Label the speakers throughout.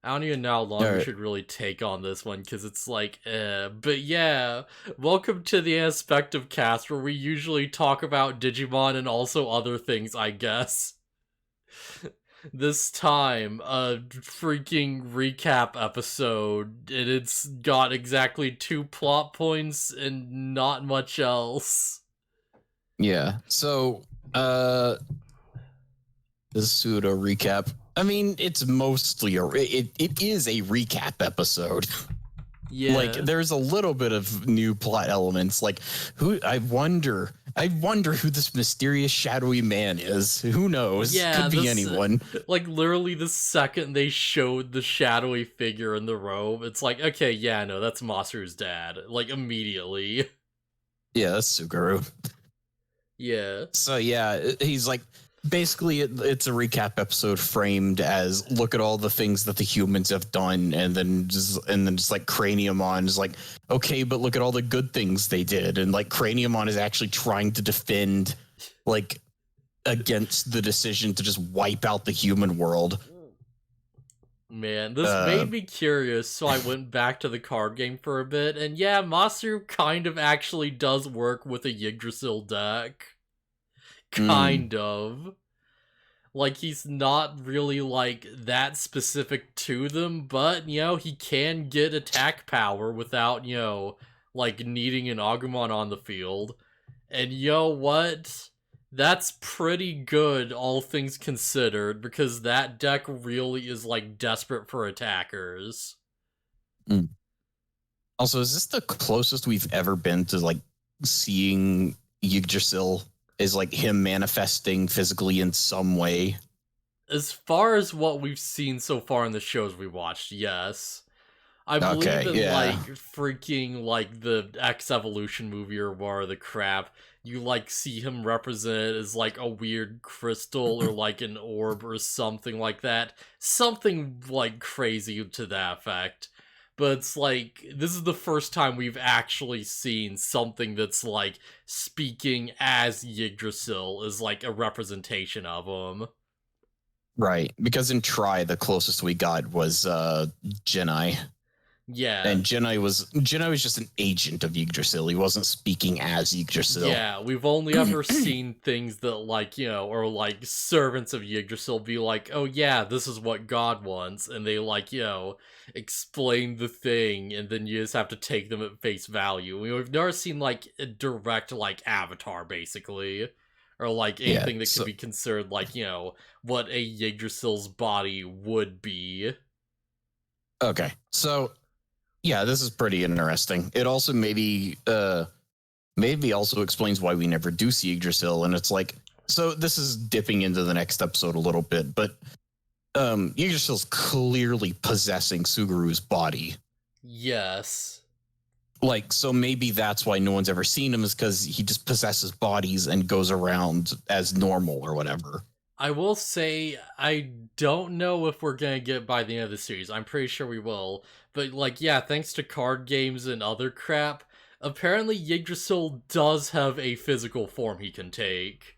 Speaker 1: I don't even know how long
Speaker 2: All
Speaker 1: we
Speaker 2: right.
Speaker 1: should really take on this one, because it's like, But yeah, welcome to the Anispective cast, where we usually talk about Digimon and also other things, I guess. This time, a freaking recap episode, and it's got exactly 2 plot points and not much else.
Speaker 2: Yeah. So, the pseudo recap. I mean, it's mostly it is a recap episode. Like,
Speaker 1: Yeah.
Speaker 2: there's a little bit of new plot elements. Like, I wonder who this mysterious shadowy man is. Who knows?
Speaker 1: Yeah,
Speaker 2: Could be
Speaker 1: this,
Speaker 2: anyone.
Speaker 1: like, literally the second they showed the shadowy figure in the robe, it's like, okay, yeah, no, that's Masuru's dad. Like, immediately.
Speaker 2: Yeah, that's Suguru.
Speaker 1: Yeah.
Speaker 2: So yeah, he's like basically it's a recap episode framed as look at all the things that the humans have done, and then just like Craniumon is like, okay, but look at all the good things they did, and like Craniumon is actually trying to defend like against the decision to just wipe out the human world.
Speaker 1: Man, this
Speaker 2: Uh,
Speaker 1: made me curious, so I went back to the card game for a bit, and yeah, Masaru kind of actually does work with a Yggdrasil deck.
Speaker 2: mm,
Speaker 1: Kind of. Like, he's not really, like, that specific to them, but, he can get attack power without, like, needing an Agumon on the field. And what? That's pretty good, all things considered, because that deck really is, like, desperate for attackers.
Speaker 2: mm. Also, is this the closest we've ever been to like seeing Yggdrasil? Is like him manifesting physically in some way?
Speaker 1: As far as what we've seen so far in the shows we watched, yes. I believe
Speaker 2: Okay,
Speaker 1: in,
Speaker 2: yeah.
Speaker 1: like, freaking, like, the X Evolution movie or War of the Crap, you, like, see him represented as, like, a weird crystal or, like, an orb or something like that. Something, like, crazy to that effect. But it's like, this is the first time we've actually seen something that's, like, speaking as Yggdrasil is, like, a representation of him.
Speaker 2: Right, because in Try, the closest we got was Jedi,
Speaker 1: Yeah.
Speaker 2: and Jedi was just an agent of Yggdrasil. He wasn't speaking as Yggdrasil.
Speaker 1: Yeah, we've only ever seen things that, like, or like servants of Yggdrasil be like, oh yeah, this is what God wants, and they, like, explain the thing, and then you just have to take them at face value. We've never seen, like, a direct, like, avatar, basically, or like
Speaker 2: Yeah.
Speaker 1: anything that could
Speaker 2: So
Speaker 1: be considered, like, what a Yggdrasil's body would be.
Speaker 2: okay. So yeah, this is pretty interesting. It also maybe also explains why we never do see Yggdrasil, and it's like so this is dipping into the next episode a little bit, but Yggdrasil's clearly possessing Suguru's body.
Speaker 1: Yes.
Speaker 2: Like, so maybe that's why no one's ever seen him, is because he just possesses bodies and goes around as normal or whatever.
Speaker 1: I will say, I don't know if we're gonna get by the end of the series. I'm pretty sure we will. But, like, yeah, thanks to card games and other crap, apparently Yggdrasil does have a physical form he can take.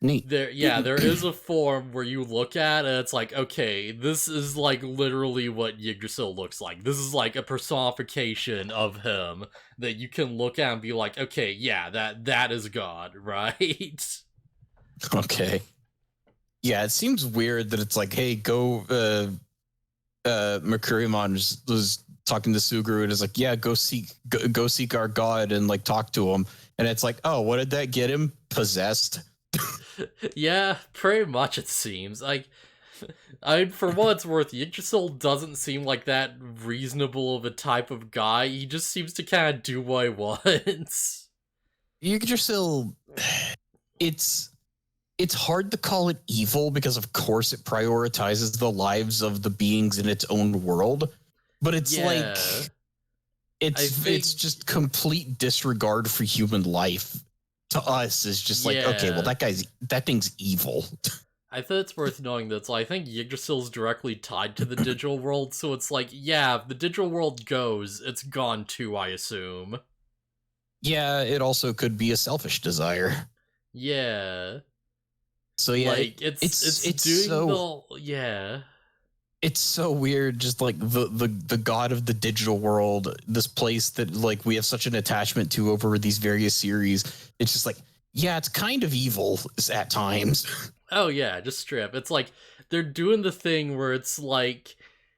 Speaker 2: Neat.
Speaker 1: There is a form where you look at and it's like, okay, this is, like, literally what Yggdrasil looks like. This is, like, a personification of him that you can look at and be like, okay, yeah, that is God, right?
Speaker 2: Okay. Yeah, it seems weird that it's like, hey, go. Mercurymon was talking to Suguru and is like, yeah, go seek our god and like talk to him. And it's like, oh, what did that get him? Possessed.
Speaker 1: Yeah, pretty much it seems. For what it's worth, Yggdrasil doesn't seem like that reasonable of a type of guy. He just seems to kind of do what he wants.
Speaker 2: Yggdrasil, it's it's hard to call it evil because of course it prioritizes the lives of the beings in its own world, but it's like
Speaker 1: Yeah, I
Speaker 2: it's
Speaker 1: think.
Speaker 2: just complete disregard for human life to us is just like, okay, well
Speaker 1: Yeah,
Speaker 2: that thing's evil.
Speaker 1: I think it's worth knowing that. So I think Yggdrasil's directly tied to the digital world, so it's like, yeah, if the digital world goes, it's gone too, I assume.
Speaker 2: Yeah, it also could be a selfish desire.
Speaker 1: Yeah,
Speaker 2: So yeah,
Speaker 1: like it's
Speaker 2: it's
Speaker 1: doing
Speaker 2: so
Speaker 1: the yeah.
Speaker 2: it's so weird, just like the god of the digital world, this place that like we have such an attachment to over these various series. It's just like, yeah, it's kind of evil at times.
Speaker 1: Oh yeah, just strip. It's like they're doing the thing where it's like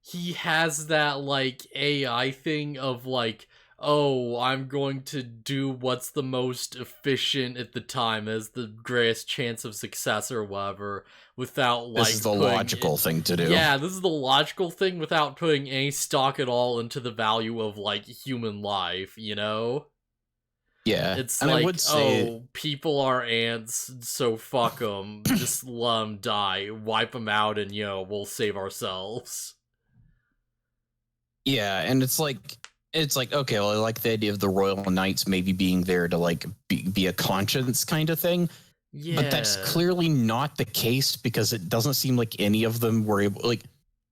Speaker 1: he has that like AI thing of like, oh, I'm going to do what's the most efficient at the time as the greatest chance of success or whatever without
Speaker 2: This is
Speaker 1: like
Speaker 2: the
Speaker 1: putting
Speaker 2: logical thing to do.
Speaker 1: yeah, this is the logical thing without putting any stock at all into the value of like human life, you know?
Speaker 2: Yeah,
Speaker 1: It's
Speaker 2: and I
Speaker 1: like,
Speaker 2: would say,
Speaker 1: oh, people are ants, so fuck them. Just let them die. Wipe them out, and, we'll save ourselves.
Speaker 2: yeah, and it's like okay, well, I like the idea of the Royal Knights maybe being there to like be a conscience kind of thing. But that's
Speaker 1: Yeah.
Speaker 2: clearly not the case because it doesn't seem like any of them were able. Like,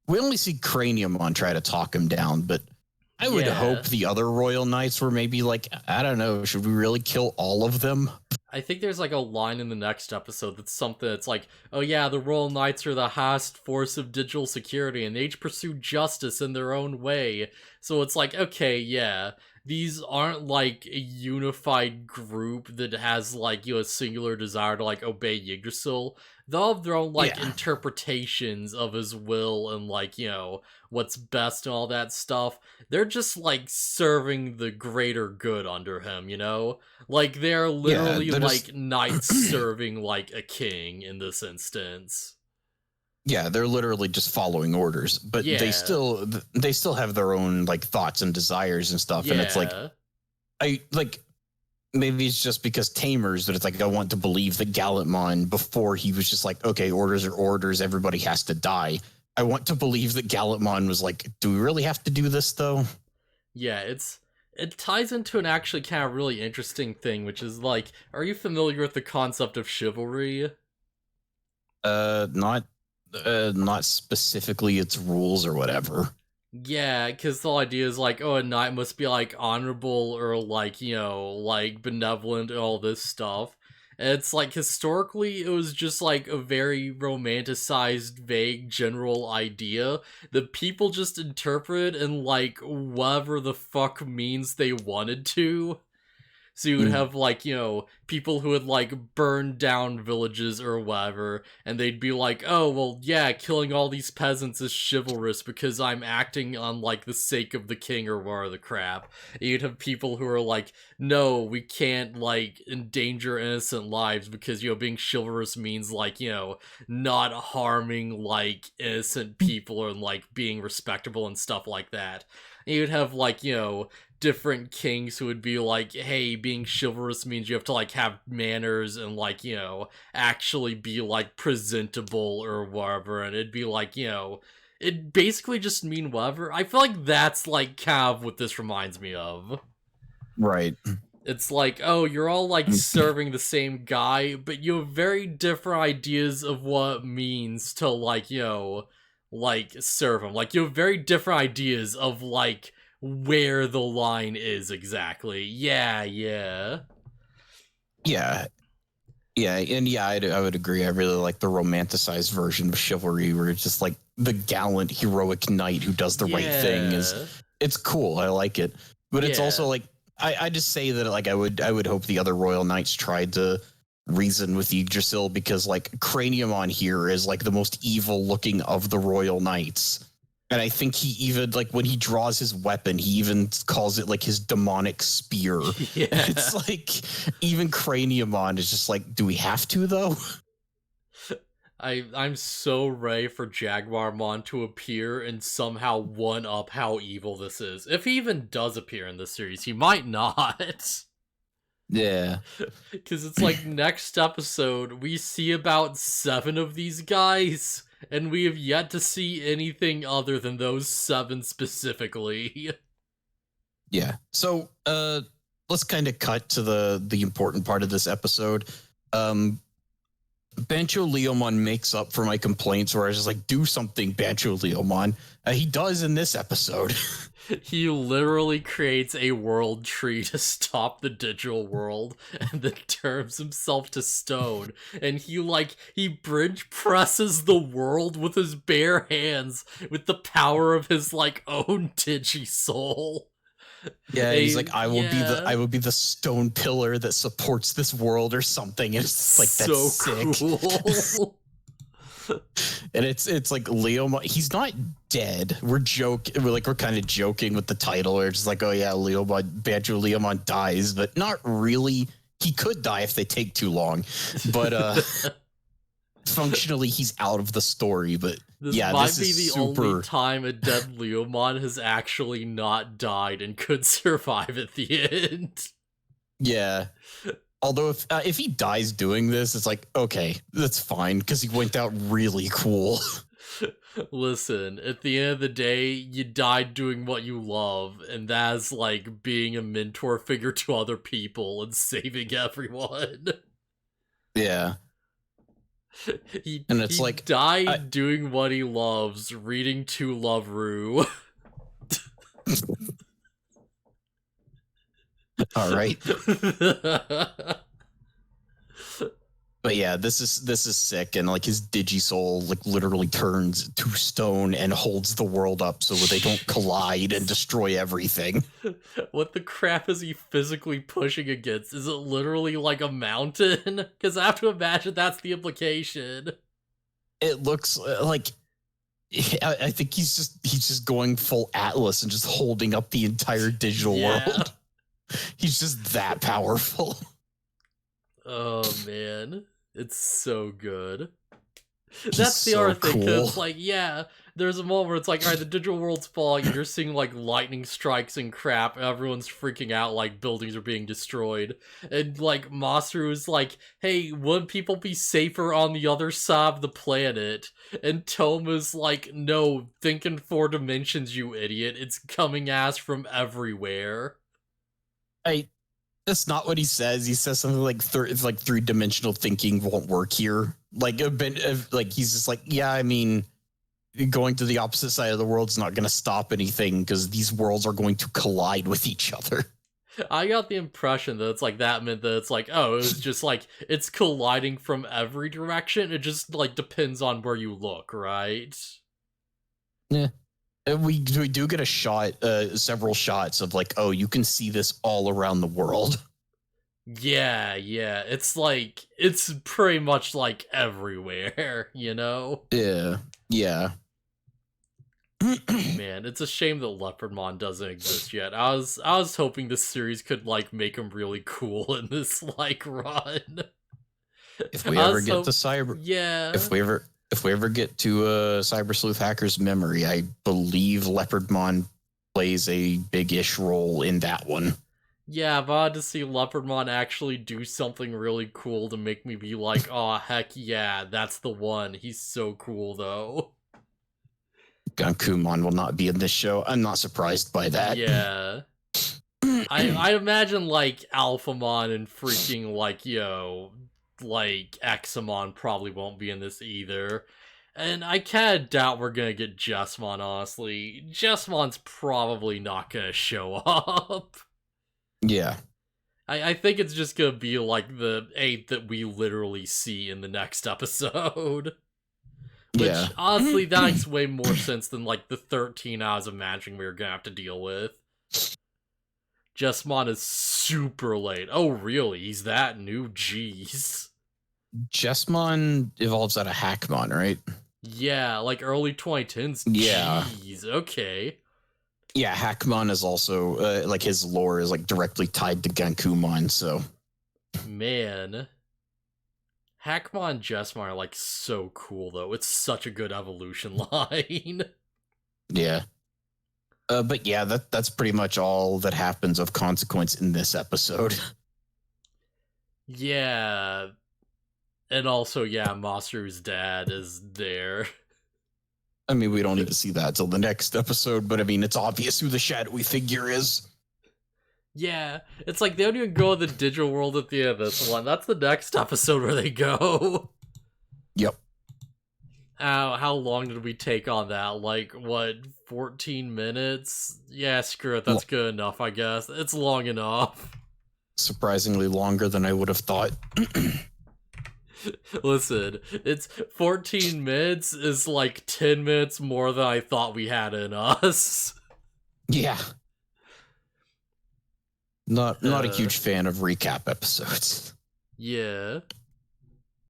Speaker 2: we only see Craniumon try to talk him down, but I would hope
Speaker 1: Yeah.
Speaker 2: the other Royal Knights were maybe like, I don't know, should we really kill all of them?
Speaker 1: I think there's like a line in the next episode that's something that's like, oh yeah, the Royal Knights are the highest force of digital security and they each pursue justice in their own way. So it's like, okay, yeah, these aren't like a unified group that has like, a singular desire to like obey Yggdrasil. They'll have their own like
Speaker 2: Yeah,
Speaker 1: interpretations of his will and like, what's best and all that stuff. They're just like serving the greater good under him, you know? Like they're
Speaker 2: yeah,
Speaker 1: literally
Speaker 2: they're just
Speaker 1: like knights serving like a king in this instance.
Speaker 2: yeah, they're literally just following orders, but
Speaker 1: Yeah.
Speaker 2: they still have their own like thoughts and desires and stuff, and it's like
Speaker 1: Yeah.
Speaker 2: I like maybe it's just because tamers, but it's like I want to believe that Gallantmon before he was just like, okay, orders are orders, everybody has to die. I want to believe that Gallantmon was like, do we really have to do this though?
Speaker 1: Yeah, it ties into an actually kind of really interesting thing, which is like, are you familiar with the concept of chivalry?
Speaker 2: Not not specifically its rules or whatever.
Speaker 1: Yeah, because the whole idea is like, oh, a knight must be like honorable or like, like benevolent and all this stuff. And it's like historically, it was just like a very romanticized, vague, general idea that people just interpret and like whatever the fuck means they wanted to. So you would
Speaker 2: Mm.
Speaker 1: have like, people who would like burn down villages or whatever, and they'd be like, oh, well, yeah, killing all these peasants is chivalrous because I'm acting on like the sake of the king or whatever the crap. And you'd have people who are like, no, we can't like endanger innocent lives because, being chivalrous means like, not harming like innocent people and like being respectable and stuff like that. And you'd have like, different kings who would be like, hey, being chivalrous means you have to like have manners and like, actually be like presentable or whatever. And it'd be like, it basically just mean whatever. I feel like that's like kind of what this reminds me of.
Speaker 2: Right.
Speaker 1: It's like, oh, you're all like serving the same guy, but you have very different ideas of what it means to like, like serve him. Like you have very different ideas of like where the line is exactly. Yeah, yeah.
Speaker 2: Yeah. Yeah, and yeah, I would agree. I really like the romanticized version of chivalry, where it's just like the gallant, heroic knight who does the right thing.
Speaker 1: Yeah.
Speaker 2: It's cool. I like it, but it's
Speaker 1: Yeah.
Speaker 2: also like I just say that like I would hope the other royal knights tried to reason with Yggdrasil because like Craniumon here is like the most evil looking of the royal knights. And I think he even like when he draws his weapon, he even calls it like his demonic spear.
Speaker 1: Yeah.
Speaker 2: It's like even Craniumon is just like, do we have to though?
Speaker 1: I'm so ready for Jaguarmon to appear and somehow one up how evil this is. If he even does appear in this series, he might not.
Speaker 2: Yeah.
Speaker 1: Because it's like next episode, we see about 7 of these guys, and we have yet to see anything other than those 7 specifically.
Speaker 2: Yeah. So let's kind of cut to the important part of this episode. Um Bancho Leomon makes up for my complaints where I was just like, do something, Bancho Leomon. He does in this episode.
Speaker 1: He literally creates a world tree to stop the digital world and then turns himself to stone. And he bridge presses the world with his bare hands with the power of his own digi-soul.
Speaker 2: Yeah, he's like, I
Speaker 1: yeah.
Speaker 2: will be the stone pillar that supports this world or something. And it's like, that's
Speaker 1: so
Speaker 2: sick.
Speaker 1: Cool.
Speaker 2: And it's like Leomon, he's not dead. We're kind of joking with the title. We're just like, oh yeah, Banjo Leomon dies, but not really. He could die if they take too long. But functionally he's out of the story. But
Speaker 1: this might be the only time a dead Leomon has actually not died and could survive at the end.
Speaker 2: Yeah. Although if he dies doing this, it's like, okay, that's fine, because he went out really cool.
Speaker 1: Listen, at the end of the day, you died doing what you love, and that's like being a mentor figure to other people and saving everyone.
Speaker 2: Yeah.
Speaker 1: he
Speaker 2: like
Speaker 1: died doing what he loves, reading to Love Rue.
Speaker 2: All right. But yeah, this is sick, and like his Digisoul literally turns to stone and holds the world up so they don't collide and destroy everything.
Speaker 1: What the crap is he physically pushing against? Is it literally like a mountain? Because I have to imagine that's the implication.
Speaker 2: It looks like I think he's just going full Atlas and just holding up the entire digital world. He's just that powerful.
Speaker 1: Oh man, it's so good. That's the other thing, because it's like, yeah, there's a moment where it's like, all right, the digital world's falling, and you're seeing like lightning strikes and crap, and everyone's freaking out, like buildings are being destroyed, and like Masaru's like, hey, wouldn't people be safer on the other side of the planet? And Toma's like, no, think in 4 dimensions, you idiot. It's coming ass from everywhere.
Speaker 2: That's not what he says. He says something like it's like 3-dimensional thinking won't work here. Like a bit of like he's just like, yeah, I mean, going to the opposite side of the world's not going to stop anything because these worlds are going to collide with each other.
Speaker 1: I got the impression that it's like that meant that it's like, oh, it was just like it's colliding from every direction. It just like depends on where you look, right?
Speaker 2: Yeah. We do get a shot, several shots of like, oh, you can see this all around the world.
Speaker 1: Yeah. It's like, it's pretty much like everywhere, you know?
Speaker 2: Yeah.
Speaker 1: Man, it's a shame that Leopardmon doesn't exist yet. I was hoping this series could like make him really cool in this like run.
Speaker 2: If we ever get to Cyber,
Speaker 1: yeah.
Speaker 2: If we ever get to Cyber Sleuth Hacker's memory, I believe Leopardmon plays a big-ish role in that one.
Speaker 1: Yeah, I've had to see Leopardmon actually do something really cool to make me be like, oh, heck yeah, that's the one. He's so cool, though.
Speaker 2: Gankumon will not be in this show. I'm not surprised by that.
Speaker 1: Yeah. I imagine, like, Alphamon and freaking, like, like, Examon probably won't be in this either. And I kind of doubt we're going to get Jessmon, honestly. Jessmon's probably not going to show up.
Speaker 2: Yeah.
Speaker 1: I think it's just going to be like the 8 that we literally see in the next episode. Which, honestly, that makes way more sense than, like, the 13 I was imagining we were going to have to deal with. Jessmon is super late. Oh, really? He's that new? Jeez.
Speaker 2: Jessmon evolves out of Hackmon, right?
Speaker 1: Yeah, like early 2010s.
Speaker 2: Yeah.
Speaker 1: Jeez, okay.
Speaker 2: Yeah, Hackmon is also, like, his lore is, like, directly tied to Gankumon, so.
Speaker 1: Man. Hackmon and Jessmon are, like, so cool, though. It's such a good evolution line.
Speaker 2: Yeah. But yeah, that's pretty much all that happens of consequence in this episode.
Speaker 1: Yeah. And also, yeah, Masaru's dad is there.
Speaker 2: I mean, we don't need to see that till the next episode, but I mean, it's obvious who the shadowy figure is.
Speaker 1: Yeah, it's like they don't even go to the digital world at the end of this one. That's the next episode where they go.
Speaker 2: Yep.
Speaker 1: How long did we take on that? Like, what, 14 minutes? Yeah, screw it. That's good enough, I guess. It's long enough.
Speaker 2: Surprisingly longer than I would have thought.
Speaker 1: Listen, it's 14 minutes is like 10 minutes more than I thought we had in us.
Speaker 2: Yeah. Not a huge fan of recap episodes.
Speaker 1: Yeah.